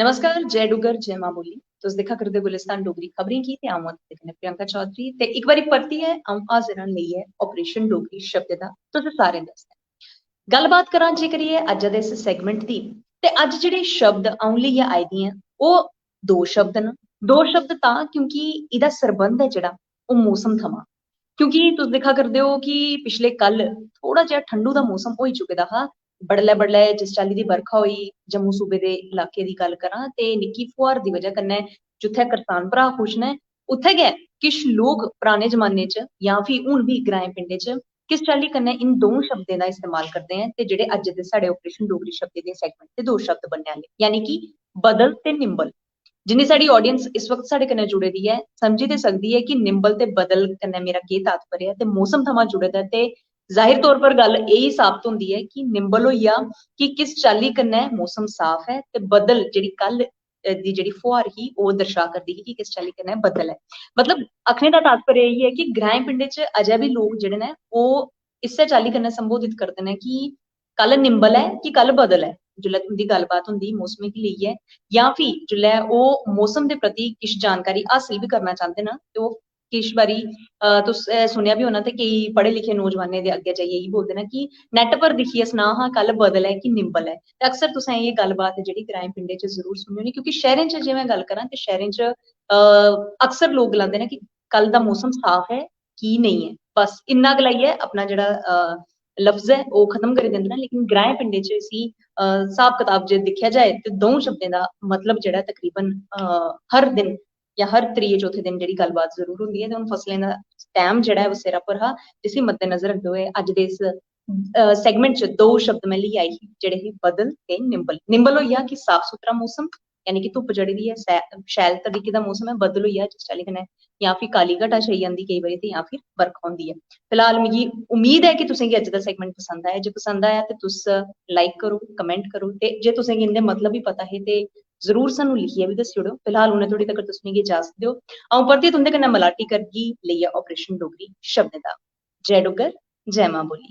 नमस्कार, जय डुगर, जय मां बोली। तुस दिक्खा करदे गुलिस्तान डोगरी खबरें की ते अ'ऊं आं तुंदे कन्नै प्रियंका चौधरी ते इक बारी परतियै अ'ऊं हाजिर आं लेइयै ऑपरेशन डोगरी शब्द दा तुसें सारें दे आस्तै। गल्लबात करां जे करियै अज्ज दे इस सैगमेंट दी ते अज्ज जेह्ड़े शब्द अ'ऊं लेइयै आई दी आं ओह् दो शब्द न। दो शब्द तां क्योंकि एह्दा सरबंध ऐ जेह्ड़ा ओह् मौसम थमां। क्योंकि तुस दिक्खा करदे हो कि पिछले कल थोड़ा जेहा ठंडू दा मौसम होई चुके दा हा। बडलै बडलै जिस चाल्ली दी बरखा होई जम्मू सूबे दे इलाके दी गल्ल करां ते निक्की फुहार दी वजह कन्नै जित्थै करसान भ्रा खुश न उत्थै गै किश लोक पराने जमाने च जां फ्ही हुन बी ग्राएं पिंडें च किस चाल्ली कन्नै इन दों शब्दें दा इस्तेमाल करदे हैं ते जेह्ड़े अज्ज दे साढ़े ऑपरेशन डोगरी शब्द दे सैगमेंट दे दो शब्द बनने आह्ले यानी कि बदल ते निंबल। जिन्नी साढ़ी ऑडियंस इस वक्त साढ़े कन्नै जुड़े दी है समझी ते सकदी है कि निंबल ते बदल कन्नै मेरा केह् तात्पर्य है ते मौसम थमां जुड़े दा ते जाहिर तौर पर गल्ल यही साबत होंदी है कि निंबल होई गेआ कि किस चाल्ली कन्नै मौसम साफ है ते बदल जेह्ड़ी कल दी जेह्ड़ी फुहार ही ओह् दर्शा करदी ही कि किस चाल्ली कन्नै बदल है। मतलब आखने दा तात्पर्य यही है कि ग्राएं पिंडें च अजें बी लोक जेह्ड़े न ओह् इस्सै चाल्ली कन्नै संबोधित करदे न कि कल निंबल है कि कल बदल है। जिल्लै उंदी गल्लबात होंदी मौसमै गी लेइयै जां फ्ही जिल्लै ओह् मौसम दे प्रति किश जानकारी हासिल बी करना चांह्दे न ते ओह् किश बारी तुस सुनेआ बी होना ते केईं पढ़े लिखे नौजवानें दे अग्गें जाइयै इ'यै बोलदे न कि नेट पर दिक्खियै सना हां कल बदल है कि निंबल है। ते अक्सर तुसें एह् गल्लबात जेह्ड़ी ग्राएं पिंडें च जरूर सुनी होनी क्योंकि शैह्रें च जे मैं गल्ल करां ते शैह्रें च अक्सर लोक गलांदे न कि कल दा मौसम साफ है कि नेईं है। बस इन्ना गलाइयै अपना जेह्ड़ा लफ्ज है ओह् खत्म करी दिंदे न लेकिन ग्राएं पिंडें च इसी स्हाब कताब जे दिक्खेआ जाए ते द'ऊं शब्दें दा मतलब जेह्ड़ा तकरीबन हर दिन या हर त्रिये चौथे दिन जेह्ड़ी गल्लबात जरूर होंदी है ते हून फसलें दा टैम जेह्ड़ा ऐ ओह् सिरा पर हा जिसी मद्देनजर रखदे होए अज्ज दे इस सैगमेंट च दो शब्द मैं लेई आई ही जेह्ड़े हे बदल ते निंबल। निंबल होई गेआ कि साफ सुथरा मौसम यानी कि धुप्प चढ़ी दी ऐ शैल तरीके दा मौसम है। बदल होई गेआ जिस चाल्ली कन्नै जां फ्ही काली घटा छाई जंदी केईं बारी ते जां फिर बरखा होंदी ऐ। फिलहाल मिगी उम्मीद है कि तुसें गी अज्ज दा सैगमेंट पसंद आया। जे पसंद आया ते तुस लाइक करो कमेंट करो ते जे तुसें गी इंदे मतलब बी पता हे ते जरूर सानू लिखियै बी दस्सी ओड़ो। फिलहाल उ'नें धोड़ी तक्कर तुस मिगी इजाजत देओ। अ'ऊं परतियै तुंदे कन्नै मलाटी करगी लेइयै ऑपरेशन डोगरी शब्द दा। जय डुग्गर, जय मां बोली।